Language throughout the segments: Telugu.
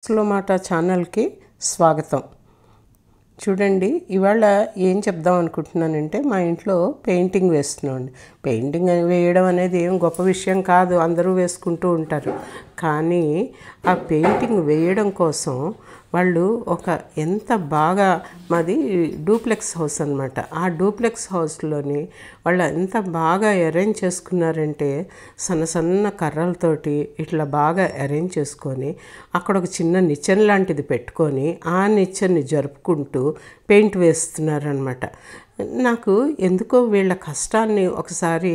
స్లో మాట ఛానల్కి స్వాగతం. చూడండి, ఇవాళ ఏం చెప్దాం అనుకుంటున్నానంటే మా ఇంట్లో పెయింటింగ్ వేస్తున్నామండి. పెయింటింగ్ వేయడం అనేది ఏం గొప్ప విషయం కాదు, అందరూ వేసుకుంటూ ఉంటారు. కానీ ఆ పెయింటింగ్ వేయడం కోసం వాళ్ళు ఎంత బాగా, మాది డూప్లెక్స్ హౌస్ అనమాట. ఆ డూప్లెక్స్ హౌస్లోని వాళ్ళు ఎంత బాగా అరేంజ్ చేసుకున్నారంటే సన్న సన్న కర్రలతోటి ఇట్లా బాగా అరేంజ్ చేసుకొని అక్కడ ఒక చిన్న నిచ్చెన లాంటిది పెట్టుకొని ఆ నిచ్చెన్ని జరుపుకుంటూ పెయింట్ వేస్తున్నారనమాట. నాకు ఎందుకో వీళ్ళ కష్టాన్ని ఒకసారి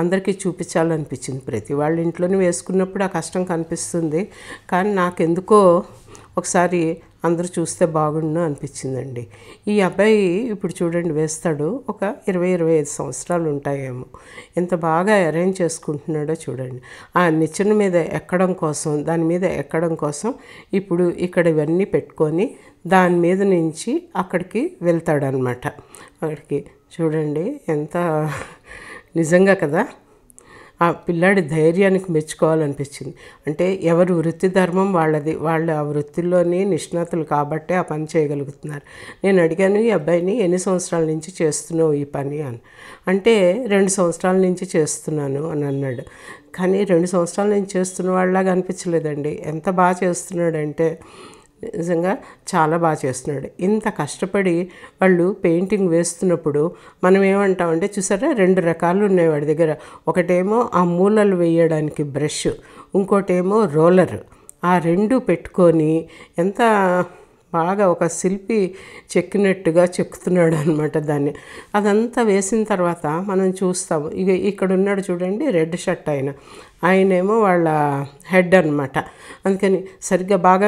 అందరికీ చూపించాలనిపించింది. ప్రతి వాళ్ళ ఇంట్లోనే వేసుకున్నప్పుడు ఆ కష్టం కనిపిస్తుంది, కానీ నాకెందుకో ఒకసారి అందరూ చూస్తే బాగుండు అనిపించిందండి. ఈ అబ్బాయి ఇప్పుడు చూడండి వేస్తాడు, ఒక 20-25 సంవత్సరాలు ఉంటాయేమో. ఎంత బాగా అరేంజ్ చేసుకుంటున్నాడో చూడండి. ఆ నిచ్చెన మీద ఎక్కడం కోసం, దాని మీద ఎక్కడం కోసం ఇప్పుడు ఇక్కడ ఇవన్నీ పెట్టుకొని దాని మీద నుంచి అక్కడికి వెళ్తాడనమాట. అక్కడికి చూడండి ఎంత నిజంగా కదా, ఆ పిల్లాడి ధైర్యానికి మెచ్చుకోవాలనిపించింది. అంటే ఎవరు వృత్తి ధర్మం వాళ్ళది, వాళ్ళు ఆ వృత్తిలోని నిష్ణాతులు కాబట్టే ఆ పని చేయగలుగుతున్నారు. నేను అడిగాను, ఈ అబ్బాయిని ఎన్ని సంవత్సరాల నుంచి చేస్తున్నావు ఈ పని అని. అంటే 2 సంవత్సరాల నుంచి చేస్తున్నాను అని అన్నాడు. కానీ 2 సంవత్సరాల నుంచి చేస్తున్న వాళ్ళలాగా అనిపించలేదండి. ఎంత బాగా చేస్తున్నాడంటే నిజంగా చాలా బాగా చేస్తున్నాడు. ఇంత కష్టపడి వాళ్ళు పెయింటింగ్ వేస్తున్నప్పుడు మనం ఏమంటామంటే, చూసారా 2 రకాలు ఉన్నాయి వాడి దగ్గర. ఒకటేమో ఆ మూలలు వేయడానికి బ్రష్, ఇంకోటేమో రోలర్. ఆ 2 పెట్టుకొని ఎంత బాగా ఒక శిల్పి చెక్కినట్టుగా చెక్కుతున్నాడు అనమాట దాన్ని. అదంతా వేసిన తర్వాత మనం చూస్తాము. ఇక్కడ ఉన్నాడు చూడండి, రెడ్ షర్ట్ ఆయనేమో వాళ్ళ హెడ్ అనమాట. అందుకని సరిగ్గా బాగా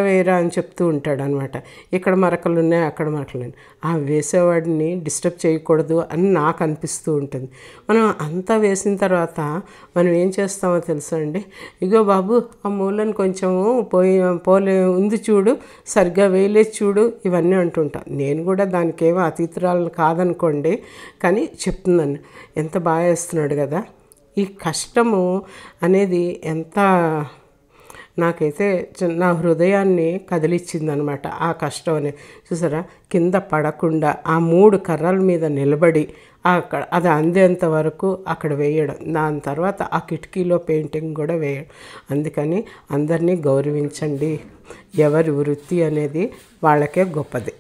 వేయరా అని చెప్తూ ఉంటాడు అనమాట. ఇక్కడ మరకలు ఉన్నాయి, అక్కడ మరకలు ఉన్నాయి. ఆ వేసేవాడిని డిస్టర్బ్ చేయకూడదు అని నాకు అనిపిస్తూ ఉంటుంది. మనం అంతా వేసిన తర్వాత మనం ఏం చేస్తామో తెలుసా అండి, ఇగో బాబు ఆ మూలను కొంచెము పోలే ఉంది చూడు, సరిగ్గా వేయలేదు చూడు, ఇవన్నీ అంటుంటాను. నేను కూడా దానికేమో అతీతురాలను కాదనుకోండి, కానీ చెప్తున్నాను ఎంత బాగా వేస్తున్నాడు కదా. ఈ కష్టము అనేది ఎంత నాకైతే నా హృదయాన్ని కదిలిచ్చిందనమాట. ఆ కష్టం అనేది చూసారా, కింద పడకుండా ఆ 3 కర్రల మీద నిలబడి అక్కడ అది అందేంత వరకు అక్కడ వేయడం, దాని తర్వాత ఆ కిటికీలో పెయింటింగ్ కూడా వేయడం. అందుకని అందరినీ గౌరవించండి, ఎవరి వృత్తి అనేది వాళ్ళకే గొప్పది.